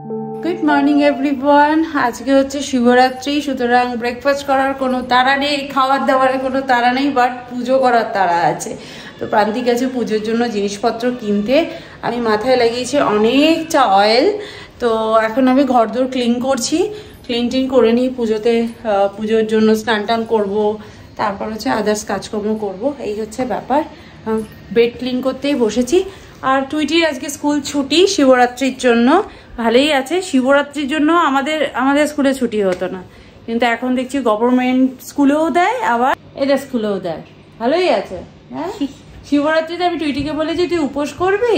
Good morning everyone. আজকে হচ্ছে শিবরাত্রি, সুতরাং ব্রেকফাস্ট করার কোনো তাড়া নেই, খাওয়ার দাওয়ারের কোনো তাড়া নেই, বাট পুজো করার তাড়া আছে। তো প্রান্তিক আছে পুজোর জন্য জিনিসপত্র কিনতে। আমি মাথায় লাগিয়েছি অনেকটা অয়েল। তো এখন আমি ঘরদোর ক্লিন করছি, ক্লিন করে নিই। পুজোর জন্য স্নান টান করবো, তারপর হচ্ছে আদার্স কাজকর্ম করব, এই হচ্ছে ব্যাপার। বেড ক্লিন করতেই বসেছি। আর টুইটির আজকে স্কুল ছুটি শিবরাত্রির জন্য, ভালোই আছে। শিবরাত্রির জন্য আমাদের স্কুলে ছুটি হতো না, কিন্তু এখন দেখছি গভর্নমেন্ট স্কুলেও দেয়, আবার এদের স্কুলেও দেয়, ভালোই আছে। হ্যাঁ, শিবরাত্রিতে আমি টুইটিকে বলেছি তুই উপোস করবি,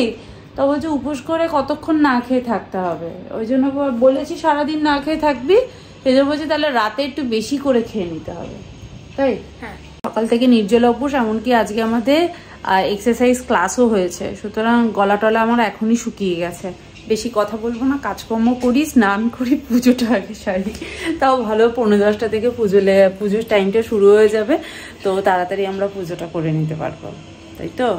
তো বলছে উপোস করে কতক্ষণ না খেয়ে থাকতে হবে, ওই জন্য বলেছি সারাদিন না খেয়ে থাকবি। সেই জন্য বলছি তাহলে রাতে একটু বেশি করে খেয়ে নিতে হবে, তাই। হ্যাঁ, সকাল থেকে নির্জলা উপোস, এমনকি আজকে আমাদের এক্সারসাইজ ক্লাসও হয়েছে, সুতরাং গলা টলা আমার এখনই শুকিয়ে গেছে। বেশি কথা বলবো না, কাজকর্ম করি, স্নান করি, পুজোটা আগে সারি। তাও ভালো 9:10 থেকে পুজোর টাইমটা শুরু হয়ে যাবে, তো তাড়াতাড়ি আমরা পুজোটা করে নিতে পারবো, তাই তো।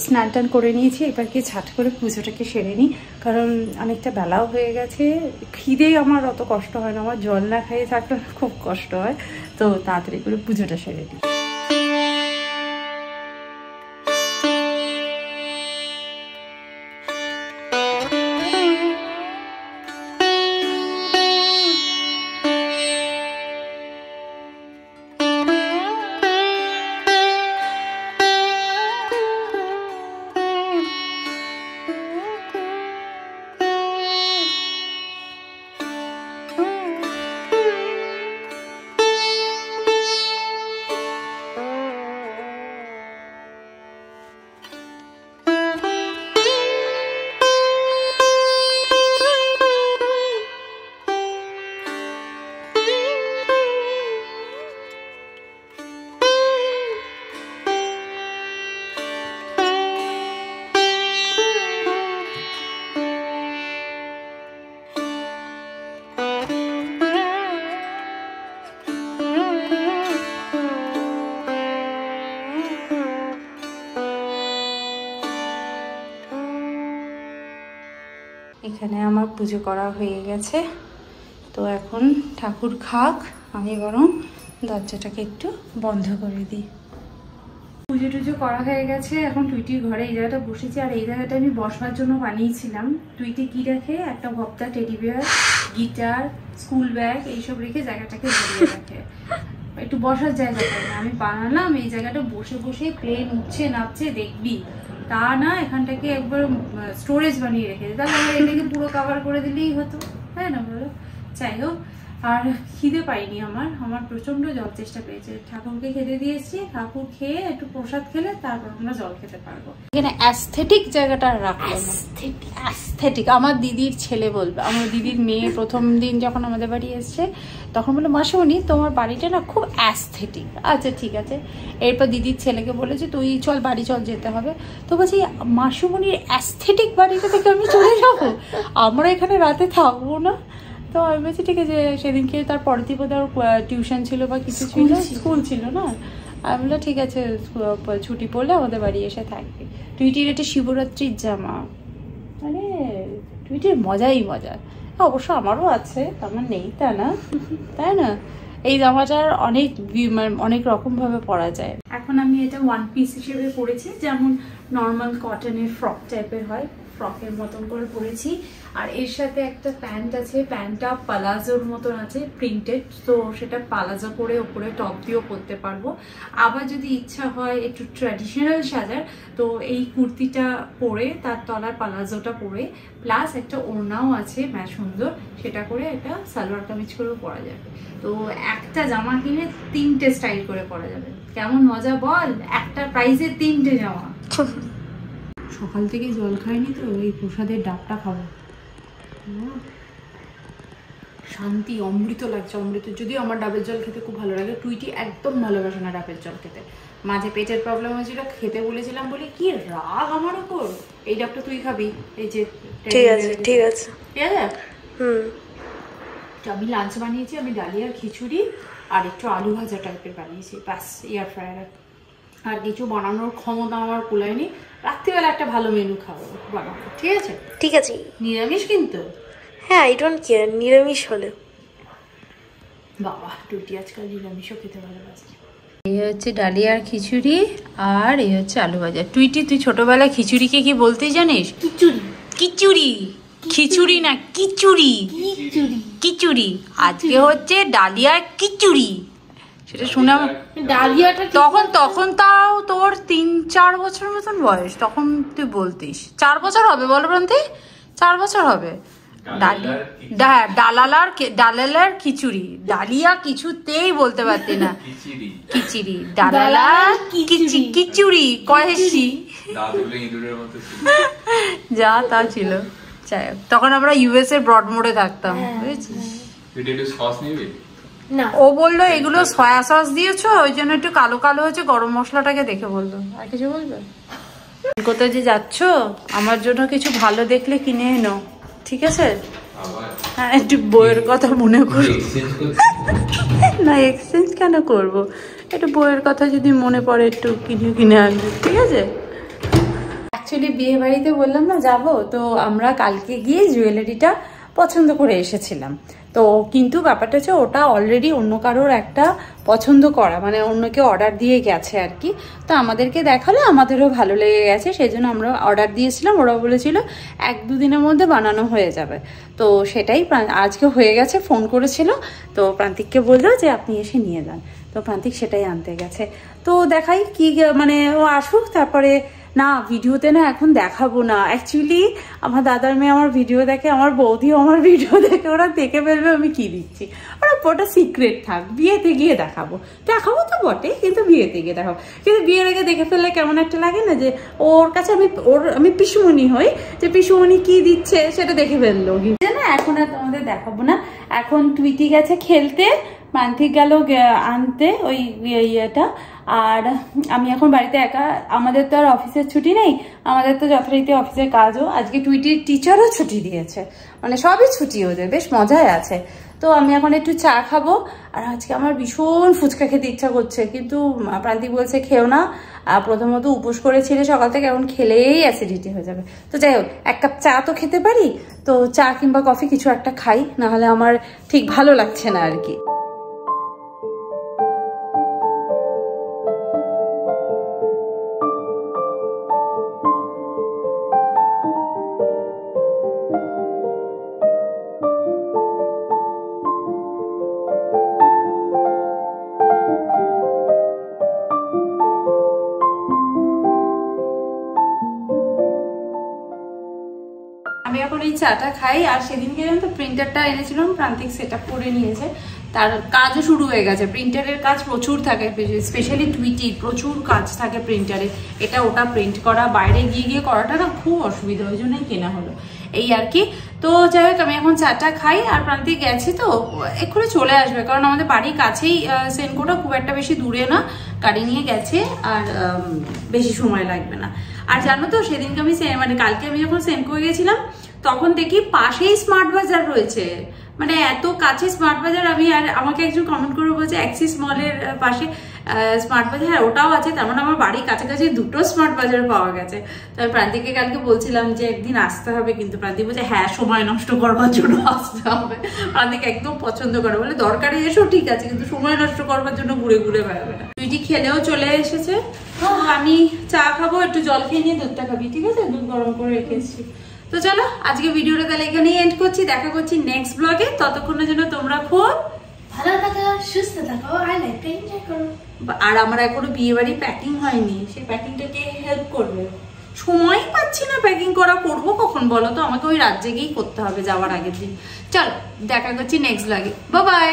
স্নান টান করে নিয়েছি, এবার কি ছাট করে পুজোটাকে সেরে নিই, কারণ অনেকটা বেলাও হয়ে গেছে। খিদে আমার অত কষ্ট হয় না, আমার জল না খাইয়ে থাকলে খুব কষ্ট হয়, তো তাড়াতাড়ি করে পুজোটা সেরে নিই। এখানে আমার পুজো করা হয়ে গেছে, তো এখন ঠাকুর খাক, আমি বরং দরজাটাকে একটু বন্ধ করে দিই। পুজো টুজো করা হয়ে গেছে, এখন টুইটির ঘরে এই জায়গাটা বসেছি। আর এই জায়গাটা আমি বসবার জন্য বানিয়েছিলাম। টুইটি কি রাখে, একটা ভক্তা, teddy bear, guitar, school bag, এইসব রেখে জায়গাটাকে ভরিয়ে রাখে, একটু বসার জায়গা পাই না। আমি বানালাম এই জায়গাটা বসে বসে প্লেন উঠছে নামছে দেখবি, তা না এখানটাকে একবার স্টোরেজ বানিয়ে রেখেছে, তাহলে আমরা এটাকে পুরো কভার করে দিলেই হতো, তাই না বলো। যাই হোক, আর খিদে পাইনি, আমার প্রচন্ড জল চেষ্টা পেয়েছে। ঠাকুরকে খেতে দিয়েছি, ঠাকুর খেয়ে একটু প্রসাদ খেলে তারপর আমরা জল খেতে পারবো। এখানে অ্যাস্থেটিক জায়গাটা রাখলাম, অ্যাস্থেটিক। আমার দিদির ছেলে বলবে, আমার দিদির মেয়ে প্রথম দিন যখন আমাদের বাড়ি এসছে তখন বললো মাসিমণি তোমার বাড়িটা না খুব অ্যাস্থেটিক। আচ্ছা ঠিক আছে, এরপর দিদির ছেলেকে বলেছে তুই চল বাড়ি চল, যেতে হবে। তো বলছি মাসিমণির অ্যাস্থেটিক বাড়িটা থেকে আমি চলে যাবো, আমরা এখানে রাতে থাকবো না। তো আমি বলছি ঠিক আছে, সেদিনকে তার পরের দিকে ওদের টিউশন ছিল বা কিছু ছিল, স্কুল ছিল না। আমি বললাম ঠিক আছে, ছুটি পড়লে আমাদের বাড়ি এসে থাকবে। টুইটির এটা শিবরাত্রির জামা, মানে টুইটির মজাই মজা। অবশ্য আমারও আছে, আমার নেই তা না, তাই না। এই জামাটার অনেক রকম ভাবে পরা যায়। এখন আমি এটা ওয়ান পিস হিসেবে পরেছি, যেমন নর্মাল কটনের ফ্রক টাইপের হয়, ফ্রকের মতন করে পরেছি। আর এর সাথে একটা প্যান্ট আছে, প্যান্টটা পালাজোর মতন আছে প্রিন্টেড, তো সেটা পালাজো করে ওপরে টপ দিয়েও পরতে পারবো। আবার যদি ইচ্ছা হয় একটু ট্র্যাডিশনাল সাজার, তো এই কুর্তিটা পরে তার তলার পালাজোটা পরে প্লাস একটা ওড়নাও আছে ম্যাচ সুন্দর, সেটা করে একটা সালোয়ার কামিজ করেও পরা যাবে। তো একটা জামা কিনে 3টে স্টাইল করে পরা যাবে। কেমন মজা বল, একটা প্রাইসে 3টে জামা। সকাল থেকে জল খাইনি তো এই প্রসাদের ডাবটা খাবো। শান্তি, অমৃত লাগছে, অমৃত। যদিও আমার ডাবের জল খেতে খুব ভালো লাগে, টুইটি একদম ভালোবাসে না ডাবের জল খেতে। মাঝে পেটের প্রবলেম হয়েছিল, খেতে বলেছিলাম বলে কি রাগ আমার উপর। এই ডাবটা তুই খাবি, এই যে ঠিক আছে ঠিক আছে ঠিক আছে। আমি লাঞ্চ বানিয়েছি, আমি ডালিয়ার খিচুড়ি আর একটু আলু ভাজা টাইপের বানিয়েছি, ব্যাস। এয়ার ফ্রায়ারে আর কিছু বানানোর ক্ষমতা আমার কুলায়নি। রাত্রিবেলা একটা ভালো মেনু খাবো বানাবো, ঠিক আছে? ঠিক আছে। নিরামিষ কিন্তু, হ্যাঁ, আই ডোন্ট কেয়ার, নিরামিষ হলে। বাবা টুটি আজকাল নিরামিষও খেতে ভালোবাসে। এই হচ্ছে ডালিয়ার খিচুড়ি আর এই হচ্ছে আলু ভাজা। টুইটি, তুই ছোটবেলায় খিচুড়িকে কি বলতে জানিস? খিচুড়ি। খিচুড়ি, খিচুড়ি না খিচুড়ি, খিচুড়ি। আজকে হচ্ছে ডালিয়ার খিচুড়ি। সেটা শুনে ডালিয়াটা তখন তাও তোর 3-4 বছর মতন বয়স, তখন তুই বলতিস। 4 বছর হবে বলো প্রান্তি? 4 বছর হবে। ডালালার খিচুড়ি, ডালিয়া কিছুতেই বলতে পারতি না। খিচুড়ি, ডালালা খিচুড়ি কয়েছি যা তা ছিল। তখন আমরা ইউএস এর ব্রডমোডে থাকতাম, বুঝেছিস? ও বললো এগুলো সয়া সস দিয়েছো, ওই জন্য একটু কালো কালো হয়েছে, গরম মশলাটাকে দেখে বললো। আর কিছু বলবে? কোথায় যে যাচ্ছ, আমার জন্য কিছু ভালো দেখলে কিনে এনো, ঠিক আছে? হ্যাঁ, একটু বইয়ের কথা মনে করো না। এক্সচেঞ্জ কেন করবো, একটু বইয়ের কথা যদি মনে পড়ে একটু কিনে আনবে, ঠিক আছে? অ্যাকচুয়ালি বিয়ে বাড়িতে বললাম না যাবো, তো আমরা কালকে গিয়ে জুয়েলারিটা পছন্দ করে এসেছিলাম। তো কিন্তু ব্যাপারটা হচ্ছে ওটা অলরেডি অন্য কারোর একটা পছন্দ করা, মানে অন্যকে অর্ডার দিয়ে গেছে আর কি। তো আমাদেরকে দেখালে আমাদেরও ভালো লেগে গেছে, সেই জন্য আমরা অর্ডার দিয়েছিলাম। ওরা বলেছিল 1-2 দিনের মধ্যে বানানো হয়ে যাবে। তো সেটাই আজকে হয়ে গেছে, ফোন করেছিল। তো প্রান্তিককে বললো যে আপনি এসে নিয়ে যান, তো প্রান্তিক সেটাই আনতে গেছে। তো দেখাই কি, মানে ও আসুক তারপরে। না ভিডিওতে না এখন দেখাবো না, অ্যাকচুয়ালি আমার দাদার মেয়ে আমার ভিডিও দেখে, আমার বৌদিও আমার ভিডিও দেখে, ওরা দেখে ফেলবে আমি কি দিচ্ছি। ওটা সিক্রেট থাক, বিয়েতে গিয়ে দেখাবো তো বটে, কিন্তু বিয়েতে গিয়ে দেখাবো। কিন্তু বিয়ের আগে দেখে ফেললে কেমন একটা লাগে না, যে ওর কাছে আমি পিসুমণি হই, যে পিসুমণি কি দিচ্ছে সেটা দেখে ফেললো। না এখন আর তোমাদের দেখাবো না, এখন টুইটি গেছে খেলতে, প্রান্তিক গেল আনতে ওই ইয়েটা। আর আমি এখন বাড়িতে একা, আমাদের তো আর অফিসের ছুটি নেই, আমাদের তো যথারীতি অফিসের কাজও। আজকে টুইটির টিচারও ছুটি দিয়েছে, মানে সবই ছুটি ওদের, বেশ মজায় আছে। তো আমি এখন একটু চা খাবো। আর আজকে আমার ভীষণ ফুচকা খেতে ইচ্ছা করছে, কিন্তু প্রান্তিক বলছে খেও না, প্রথমত উপোস করেছিলে সকাল থেকে, এখন খেলেই অ্যাসিডিটি হয়ে যাবে। তো যাই হোক, 1 কাপ চা তো খেতে পারি, তো চা কিংবা কফি কিছু একটা খাই, নাহলে আমার ঠিক ভালো লাগছে না আর কি। আমি এখন এই চাটা খাই। আর সেদিনকে জানো তো প্রিন্টারটা এনেছিলাম, প্রান্তিক সেটআপ করে নিয়েছে, তার কাজও শুরু হয়ে গেছে। প্রিন্টারের কাজ প্রচুর থাকে, স্পেশালি টুইটির প্রচুর কাজ থাকে প্রিন্টারে, এটা ওটা প্রিন্ট করা, বাইরে গিয়ে করাটা না খুব অসুবিধা, ওই জন্যই কেনা হলো এই আর কি। তো যাই হোক, আমি এখন চাটা খাই। আর প্রান্তিক গেছে তো এক্ষুনি চলে আসবে, কারণ আমাদের বাড়ির কাছেই সেনকোটা, খুব একটা বেশি দূরে না, গাড়ি নিয়ে গেছে, আর বেশি সময় লাগবে না। আর জানো তো সেদিনকে আমি মানে কালকে আমি যখন সেনকো গেছিলাম, তখন দেখি পাশেই স্মার্ট বাজার রয়েছে, মানে এত কাছে স্মার্ট বাজার। আমি আর আমাকে একজন কমেন্ট করে বলছে অ্যাক্সিস মলের পাশে স্মার্ট বাজার, হ্যাঁ ওটাও আছে, তার মানে আমার বাড়ির কাছাকাছি 2টো স্মার্ট বাজার পাওয়া গেছে। তো আমি প্রান্তিককে কালকে বলছিলাম যে একদিন আসতে হবে, কিন্তু প্রান্তিক বলছে হ্যাঁ সময় নষ্ট করবার জন্য আসতে হবে। প্রান্তিক একদম পছন্দ করে, বলে দরকারি এসো ঠিক আছে, কিন্তু সময় নষ্ট করবার জন্য ঘুরে ঘুরে বেড়াবে না। টুইটি খেলেও চলে এসেছে, আমি চা খাবো, একটু জল খেয়ে নিয়ে দুধটা খাবি, ঠিক আছে? দুধ গরম করে রেখেছি। তো চলো আজকে ভিডিওটা তাহলে এখানেই এন্ড করছি, দেখা করছি নেক্সট ব্লগে। ততক্ষণের জন্য তোমরা খুব ভালো থাকো, সুস্থ থাকো, আর লাইফটা এনজয় করো। আর আমার এখনো বিয়ে বাড়ি প্যাকিং হয়নি, সেই প্যাকিংটাকে হেল্প করবে। সময়ই পাচ্ছি না প্যাকিং করা, করবো কখন বলো তো? আমাকে ওই রাত জেগেই করতে হবে যাওয়ার আগের দিন। চলো দেখা করছি নেক্সট ব্লগে, বাই বাই।